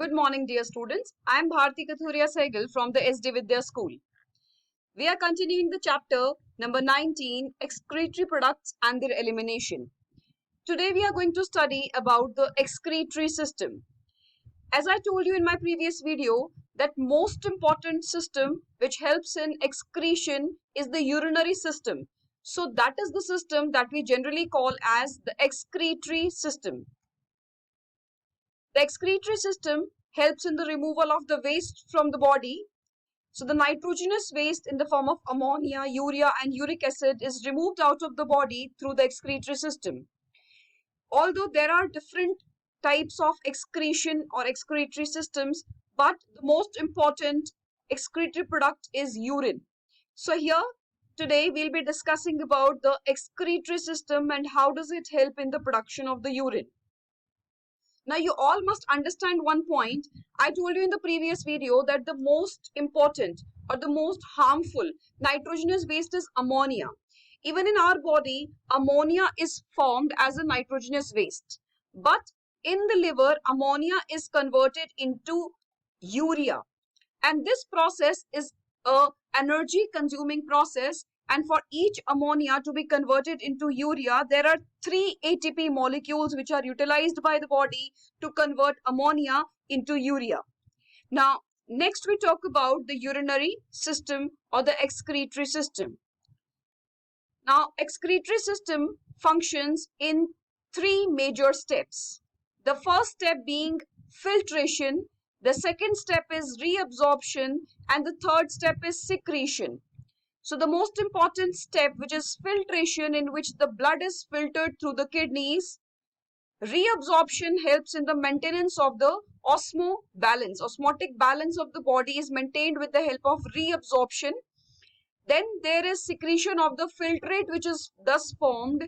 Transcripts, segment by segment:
Good morning, dear students. I am Bharti Kathuria Sehgal from the SD Vidya School. We are continuing the chapter number 19, excretory products and their elimination. Today we are going to study about the excretory system. As I told you in my previous video, that most important system which helps in excretion is the urinary system. So that is the system that we generally call as the excretory system. The excretory system helps in the removal of the waste from the body. So the nitrogenous waste in the form of ammonia, urea and uric acid is removed out of the body through the excretory system. Although there are different types of excretion or excretory systems, but the most important excretory product is urine. So here today we'll be discussing about the excretory system and how does it help in the production of the urine. Now you all must understand one point. I told you in the previous video that the most important or the most harmful nitrogenous waste is ammonia. Even in our body, ammonia is formed as a nitrogenous waste. But in the liver, ammonia is converted into urea. And this process is a energy consuming process. And for each ammonia to be converted into urea, there are 3 ATP molecules which are utilized by the body to convert ammonia into urea. Now, next we talk about the urinary system or the excretory system. Now, excretory system functions in 3 major steps. The first step being filtration, the second step is reabsorption, and the third step is secretion. So the most important step, which is filtration, in which the blood is filtered through the kidneys. Reabsorption helps in the maintenance of the osmotic balance of the body is maintained with the help of reabsorption. Then there is secretion of the filtrate which is thus formed,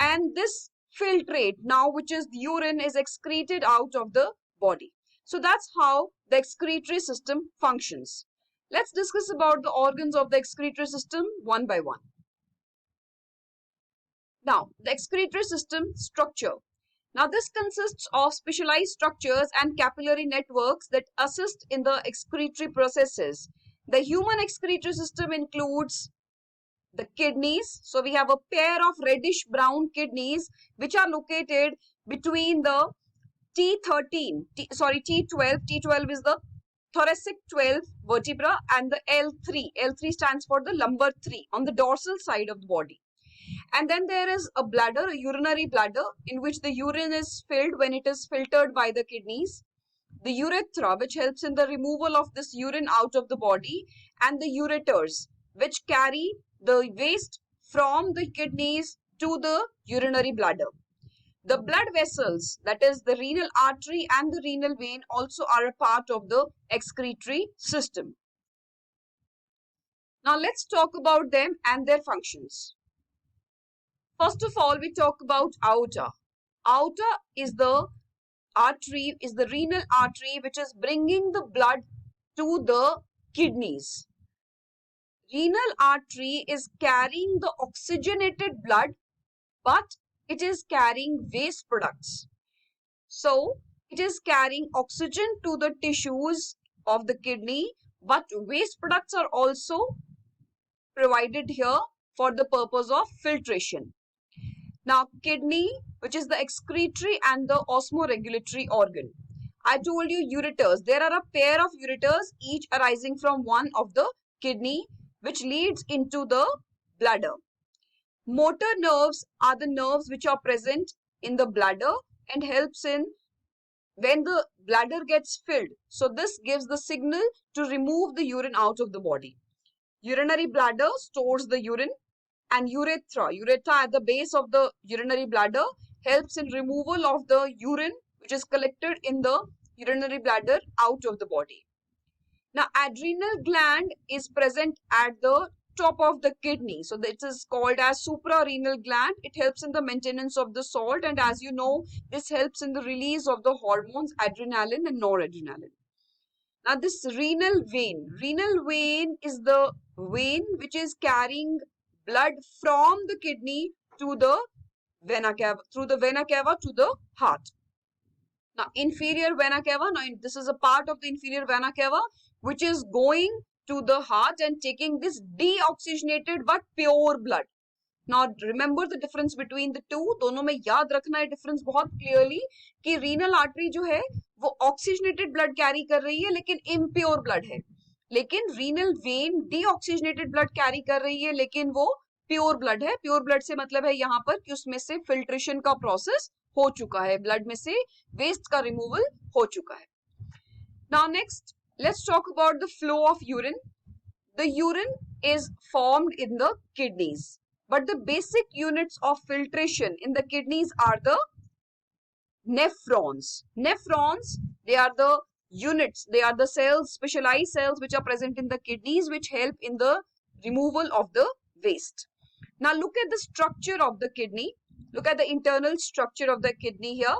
and this filtrate now, which is the urine, is excreted out of the body. So that's how the excretory system functions. Let's discuss about the organs of the excretory system one by one. Now, the excretory system structure. Now, this consists of specialized structures and capillary networks that assist in the excretory processes. The human excretory system includes the kidneys. So, we have a pair of reddish brown kidneys which are located between the T12. T12 is the thoracic 12 vertebra and the L3. L3 stands for the lumbar 3 on the dorsal side of the body. And then there is a bladder, a urinary bladder, in which the urine is filled when it is filtered by the kidneys. The urethra, which helps in the removal of this urine out of the body, and the ureters, which carry the waste from the kidneys to the urinary bladder. The blood vessels, that is the renal artery and the renal vein, also are a part of the excretory system. Now let's talk about them and their functions. First of all, we talk about aorta. Aorta is the artery, is the renal artery which is bringing the blood to the kidneys. Renal artery is carrying the oxygenated blood, but it is carrying waste products. So, it is carrying oxygen to the tissues of the kidney, but waste products are also provided here for the purpose of filtration. Now, kidney, which is the excretory and the osmoregulatory organ. I told you ureters. There are a pair of ureters, each arising from one of the kidney, which leads into the bladder. Motor nerves are the nerves which are present in the bladder and helps in when the bladder gets filled. So this gives the signal to remove the urine out of the body. Urinary bladder stores the urine, and urethra at the base of the urinary bladder helps in removal of the urine which is collected in the urinary bladder out of the body. Now, adrenal gland is present at the top of the kidney. So this is called as suprarenal gland. It helps in the maintenance of the salt, and as you know, this helps in the release of the hormones adrenaline and noradrenaline. Now, this renal vein is the vein which is carrying blood from the kidney to the vena cava, through the vena cava to the heart. Now, inferior vena cava. Now, this is a part of the inferior vena cava which is going to the heart and taking this deoxygenated but pure blood. Now, remember the difference between the two. दोनों में याद रखना है difference बहुत clearly कि renal artery जो है वो oxygenated blood carry कर रही है लेकिन impure blood है. लेकिन renal vein deoxygenated blood carry कर रही है लेकिन वो प्योर ब्लड है. प्योर ब्लड से मतलब है यहाँ पर कि उसमें से फिल्ट्रेशन का प्रोसेस हो चुका है, ब्लड में से वेस्ट का रिमूवल हो चुका है. Now next let's talk about the flow of urine. The urine is formed in the kidneys, but the basic units of filtration in the kidneys are the nephrons. Nephrons, they are the units, they are the cells, specialized cells which are present in the kidneys which help in the removal of the waste. Now look at the structure of the kidney. Look at the internal structure of the kidney here.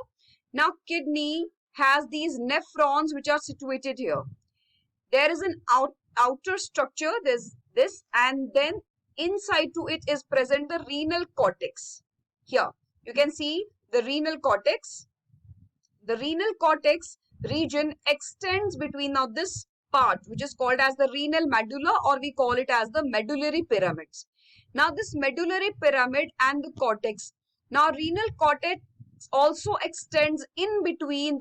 Now kidney has these nephrons which are situated here. There is an outer structure, there's this, and then inside to it is present the renal cortex. Here you can see the renal cortex. The renal cortex region extends between now this part which is called as the renal medulla, or we call it as the medullary pyramids. Now this medullary pyramid and the cortex. Now renal cortex also extends in between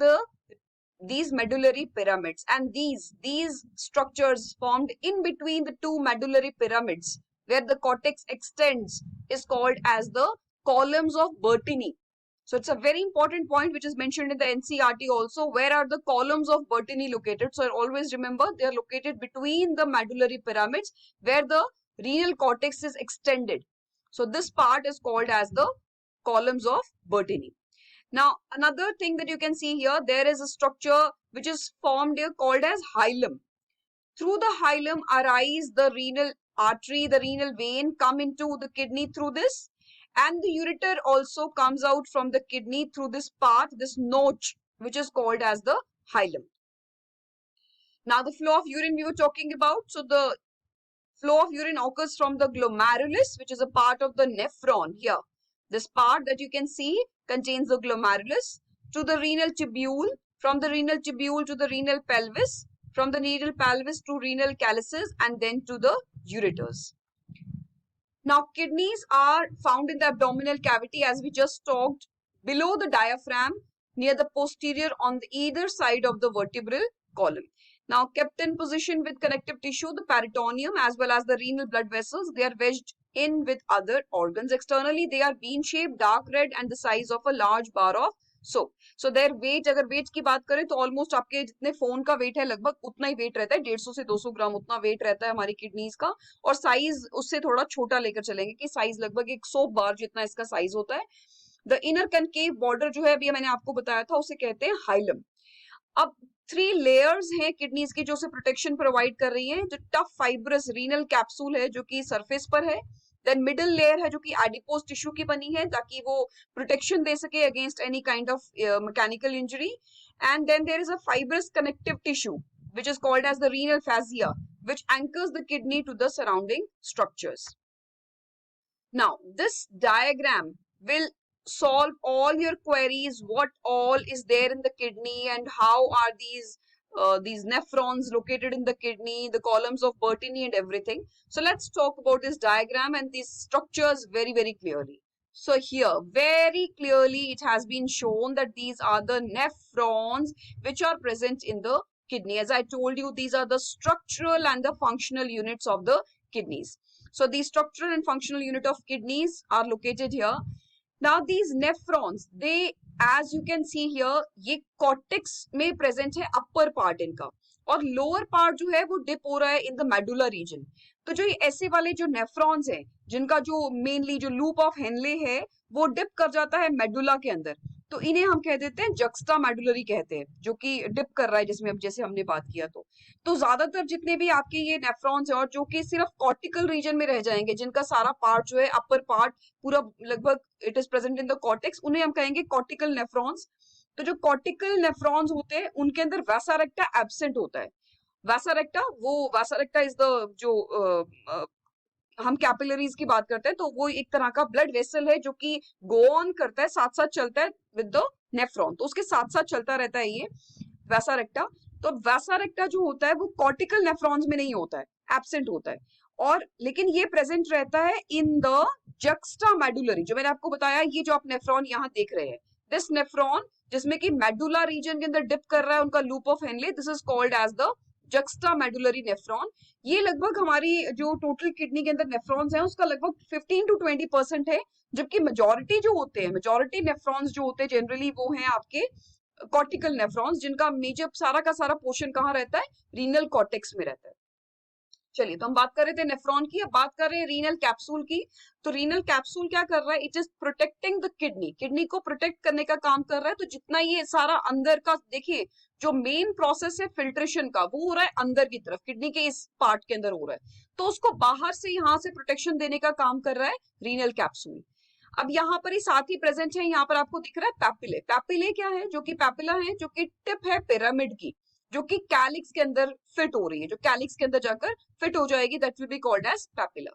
these medullary pyramids, and these structures formed in between the two medullary pyramids where the cortex extends is called as the columns of Bertini. So it's a very important point which is mentioned in the NCERT also. Where are the columns of Bertini located? So always remember they are located between the medullary pyramids where the renal cortex is extended. So this part is called as the columns of Bertini. Now another thing that you can see here, there is a structure which is formed here called as hilum. Through the hilum arise the renal artery, the renal vein come into the kidney through this, and the ureter also comes out from the kidney through this path, this notch which is called as the hilum. Now the flow of urine we were talking about. So the flow of urine occurs from the glomerulus, which is a part of the nephron here. This part that you can see contains the glomerulus, to the renal tubule, from the renal tubule to the renal pelvis, from the renal pelvis to renal calyces, and then to the ureters. Now kidneys are found in the abdominal cavity, as we just talked, below the diaphragm, near the posterior on the either side of the vertebral column. Now kept in position with connective tissue, the peritoneum as well as the renal blood vessels, they are wedged in with other organs. Externally they are bean shaped, dark red and the size of a large bar of soap. So their weight, अगर weight की बात करें तो almost आपके जितने phone का weight है लगभग उतना ही weight रहता है, 150 से 200 ग्राम उतना weight रहता है हमारी kidneys का, और size उससे थोड़ा छोटा लेकर चलेंगे कि size लगभग एक soap bar जितना इसका size होता है. The inner concave border जो है अभी मैंने आपको बताया था उसे कहते हैं hilum. अब 3 layers हैं किडनीज की जो उसे प्रोटेक्शन प्रोवाइड कर रही है. जो टफ फाइब्रस रीनल कैप्सूल है जो कि सरफेस पर है, देन मिडिल लेयर है जो कि एडिपोज टिश्यू की बनी है ताकि वो प्रोटेक्शन दे सके against any kind of mechanical injury, and then there is a fibrous connective tissue which is called as the renal fascia, which anchors the kidney to the surrounding structures. Now this diagram will solve all your queries, what all is there in the kidney and how are these nephrons located in the kidney, the columns of Bertini and everything. So let's talk about this diagram and these structures very clearly. So here very clearly it has been shown that these are the nephrons which are present in the kidney. As I told you, these are the structural and the functional units of the kidneys. So the structural and functional unit of kidneys are located here. Now these nephrons, they, as you can see here, ये cortex में present है upper part इनका, और lower part जो है वो dip हो रहा है in the medulla region. तो जो ये ऐसे वाले जो nephrons हैं जिनका जो mainly जो loop of Henle है वो dip कर जाता है medulla के अंदर, तो इन्हें हम कह देते हैं जक्स्टा मेडुलरी कहते हैं, जो कि डिप कर रहा है जिसमें अब जैसे हमने बात किया. तो ज्यादातर जितने भी आपके ये नेफ्रॉन्स हैं और जो कि सिर्फ कॉर्टिकल रीजन में रह जाएंगे, जिनका सारा पार्ट जो है अपर पार्ट पूरा लगभग it is present in the cortex, उन्हें हम कहेंगे कॉर्टिकल नेफ्रॉन्स. तो जो कॉर्टिकल नेफ्रॉन्स होते हैं उनके अंदर वैसा रेक्टा एब्सेंट होता है. वैसा रेक्टा इज द जो हम कैपिलरीज की बात करते हैं तो वो एक तरह का ब्लड वेसल है जो कि गो ऑन करता है, साथ साथ चलता है विद द नेफ्रॉन, तो उसके साथ साथ चलता रहता है ये वैसा रेक्टा। तो वैसा रेक्टा जो होता है वो कॉर्टिकल नेफ्रॉन्स में नहीं होता है, एब्सेंट होता है, और लेकिन ये प्रेजेंट रहता है इन द जक्स्टा मेडुलरी, जो मैंने आपको बताया ये जो आप नेफ्रॉन यहाँ देख रहे हैं, दिस नेफ्रॉन जिसमें कि मेडुला रीजन के अंदर डिप कर रहा है उनका loop of Henle, this is called as the juxtamedullary nephron. ये लगभग हमारी जो टोटल किडनी के अंदर नेफ्रॉन्स हैं उसका लगभग 15 to 20% है, जबकि मेजोरिटी जो होते हैं, मेजोरिटी नेफ्रॉन्स जो होते हैं जनरली वो हैं आपके कॉर्टिकल नेफ्रॉन्स, जिनका मेजर सारा का सारा पोर्शन कहाँ रहता है, रीनल कॉर्टेक्स में रहता है। चलिए, तो हम बात कर रहे थे नेफ्रॉन की, अब बात कर रहे हैं रीनल कैप्सूल की। तो रीनल कैप्सूल क्या कर रहा है, it is protecting the kidney, kidney को प्रोटेक्ट करने का काम कर रहा है। तो जितना ये सारा अंदर का देखिए, जो मेन प्रोसेस है फिल्ट्रेशन का वो हो रहा है अंदर की तरफ, किडनी के इस पार्ट के अंदर हो रहा है, तो उसको बाहर से यहाँ से प्रोटेक्शन देने का काम कर रहा है रीनल कैप्सूल। अब यहाँ पर ही साथ ही प्रेजेंट है, यहाँ पर आपको दिख रहा है पैपिले। पैपिले क्या है, जो कि पैपिला है, जो कि टिप है पिरामिड की, जो कि कैलिक्स के अंदर फिट हो रही है, जो कैलिक्स के अंदर जाकर फिट हो जाएगी, that will be called as papilla.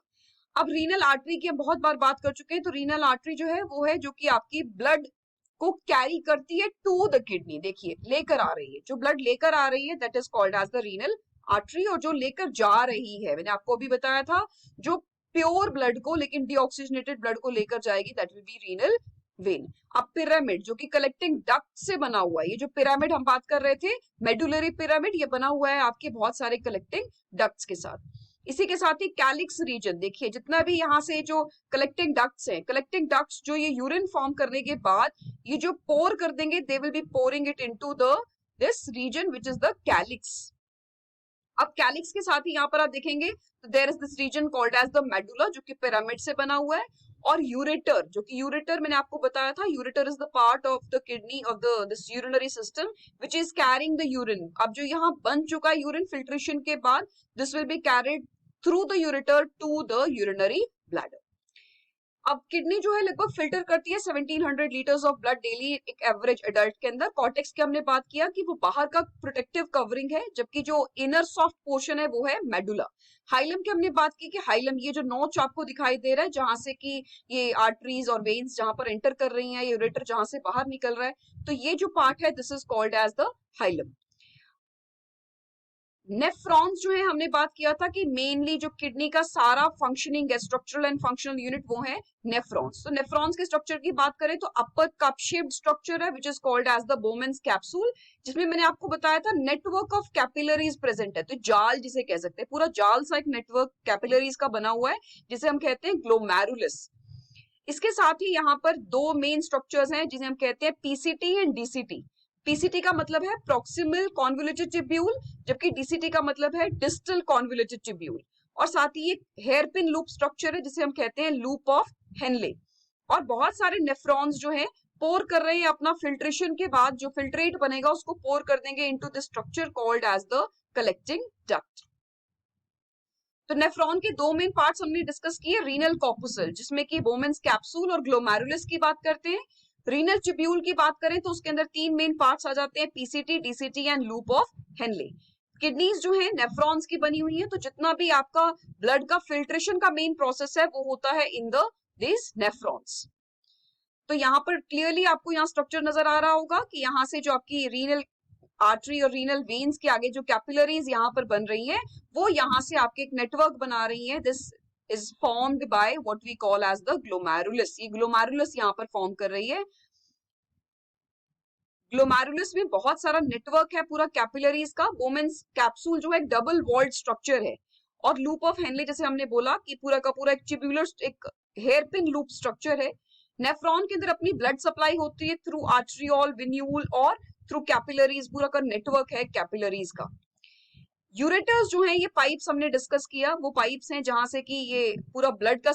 अब रीनल आर्टरी की हम बहुत बार बात कर चुके हैं, तो रीनल आर्टरी जो है वो है जो कि आपकी ब्लड को कैरी करती है टू द किडनी, देखिए लेकर आ रही है, जो ब्लड लेकर आ रही है that is called as the renal artery. और जो लेकर जा रही है, मैंने आपको अभी बताया था, जो प्योर ब्लड को लेकिन डीऑक्सीजनेटेड ब्लड को लेकर जाएगी, that will B renal vein. अब पिरामिड जो कि कलेक्टिंग डक्ट से बना हुआ है, ये जो पिरामिड हम बात कर रहे थे मेडुलरी पिरामिड, ये बना हुआ है आपके बहुत सारे कलेक्टिंग डक्ट्स के साथ। इसी के साथ ही कैलिक्स रीजन, देखिए जितना भी यहाँ से जो कलेक्टिंग डक्ट्स हैं, कलेक्टिंग डक्ट्स जो ये यूरिन फॉर्म करने के बाद ये जो पोर कर देंगे, they will be pouring it into the this region which is the calyx. अब कैलिक्स के साथ ही यहाँ पर आप देखेंगे तो there is this region called as the medulla, जो कि पिरामिड से बना हुआ है। और यूरेटर, जो कि यूरेटर मैंने आपको बताया था, ureter is the part of the kidney of the this urinary system which is carrying the urine. अब जो यहाँ बन चुका है यूरिन फिल्ट्रेशन के बाद, this will be carried through the ureter to the urinary bladder. अब किडनी जो है लगभग फिल्टर करती है 1700 लीटर्स ऑफ ब्लड डेली एक एवरेज एडल्ट के अंदर। कॉर्टेक्स की हमने बात किया कि वो बाहर का प्रोटेक्टिव कवरिंग है, जबकि जो इनर सॉफ्ट पोर्शन है वो है मेडुला। हाइलम की हमने बात की कि हाइलम, ये जो नोच आपको दिखाई दे रहा है जहां से कि ये आर्टरीज और वेन्स जहां पर एंटर कर रही हैं, यूरेटर जहां से बाहर निकल रहा है, तो ये जो पार्ट है this is called as the hilum. Nephrons जो है हमने बात किया था कि मेनली जो किडनी का सारा फंक्शनिंग है, स्ट्रक्चरल एंड फंक्शनल यूनिट, वो है नेफ्रॉन्स। तो नेफ्रॉन्स के स्ट्रक्चर की बात करें तो अपर कप शेप्ड स्ट्रक्चर है which is called as the Bowman's capsule, जिसमें मैंने आपको बताया था नेटवर्क ऑफ कैपिलरीज प्रेजेंट है, तो जाल जिसे कह सकते हैं, पूरा जाल सा एक नेटवर्क कैपिलरीज का बना हुआ है जिसे हम कहते हैं ग्लोमेरुलस। इसके साथ ही यहाँ पर दो मेन स्ट्रक्चर्स हैं जिन्हें हम कहते हैं पीसीटी एंड डीसीटी। पीसीटी का मतलब है प्रॉक्सिमल कॉन्वोल्यूटेड ट्यूब्यूल, जबकि डीसीटी का मतलब है डिस्टल कॉन्वोल्यूटेड ट्यूब्यूल। और साथ ही एक हेयरपिन लूप स्ट्रक्चर है जिसे हम कहते हैं लूप ऑफ हेनले। और बहुत सारे नेफ्रॉन्स जो हैं पोर कर रहे हैं अपना फिल्ट्रेशन के बाद, जो फिल्ट्रेट बनेगा उसको पोर कर देंगे into the structure called as the collecting duct. तो नेफ्रॉन के दो मेन पार्ट्स हमने डिस्कस किए, रीनल कॉर्पुसल जिसमें कि बोमेन्स कैप्सूल और ग्लोमेरुलस की बात करते हैं। रीनल ट्यूब्यूल की बात करें तो उसके अंदर तीन मेन पार्ट्स आ जाते हैं, PCT, DCT and loop of Henley. Kidneys जो है नेफ्रॉन्स की बनी हुई है, तो जितना भी आपका ब्लड का फिल्ट्रेशन का मेन प्रोसेस है वो होता है इन द दिस नेफ्रॉन्स। तो यहाँ पर क्लियरली आपको यहाँ स्ट्रक्चर नजर आ रहा होगा कि यहाँ से जो आपकी रीनल आर्टरी और रीनल वेन्स के आगे जो कैपिलरीज यहाँ पर बन रही हैं, वो यहाँ से आपके एक नेटवर्क बना रही हैं। This is formed by what we call as the glomerulus. ये ग्लोमेरुलस यहाँ पर फॉर्म कर रही है। ग्लोमेरुलस में बहुत सारा नेटवर्क है पूरा कैपिलरीज का। बोमेन्स कैप्सूल जो है डबल वॉल्ड स्ट्रक्चर है, और लूप ऑफ हेनले जैसे हमने बोला कि पूरा का पूरा एक ट्यूब्यूलर एक हेयरपिन लूप स्ट्रक्चर है। नेफ्रॉन के अंदर अपनी ब्लड सप्लाई होती है थ्रू आर्टरियोल, वेन्यूल और थ्रू कैपिलरीज, पूरा का नेटवर्क है कैपिलरीज का। यूरेटर्स जो हैं ये पाइप्स हमने डिस्कस किया, वो पाइप्स हैं जहां से कि ये पूरा ब्लड का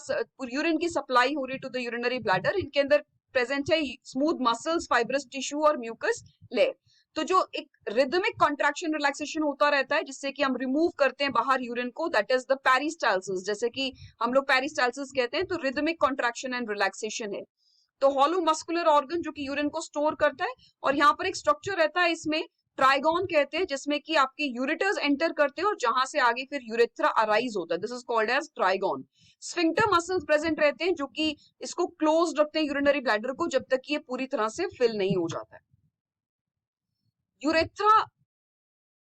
यूरिन की सप्लाई हो रही टू द यूरिनरी ब्लैडर। इनके अंदर प्रेजेंट है स्मूथ मसल्स, फाइब्रस टिश्यू और म्यूकस लेयर। तो जो एक रिदमिक कॉन्ट्रैक्शन रिलैक्सेशन होता रहता है जिससे कि हम रिमूव करते हैं बाहर यूरिन को, दैट इज द पेरिस्टाल्सिस, जैसे कि हम लोग पेरिस्टाल्सिस कहते हैं, तो रिदमिक कॉन्ट्रैक्शन एंड रिलैक्सेशन है। तो हॉलो मस्कुलर ऑर्गन जो कि यूरिन को स्टोर करता है, और यहाँ पर एक स्ट्रक्चर रहता है इसमें ट्राइगोन कहते हैं जिसमें कि आपके यूरेटर्स एंटर करते हैं और जहां से आगे फिर यूरेथ्रा अराइज होता है, this is called as trigone. Sphincter muscles present रहते हैं जो कि इसको क्लोज रखते हैं यूरिनरी ब्लैडर को जब तक कि ये पूरी तरह से फिल नहीं हो जाता है। यूरेथ्रा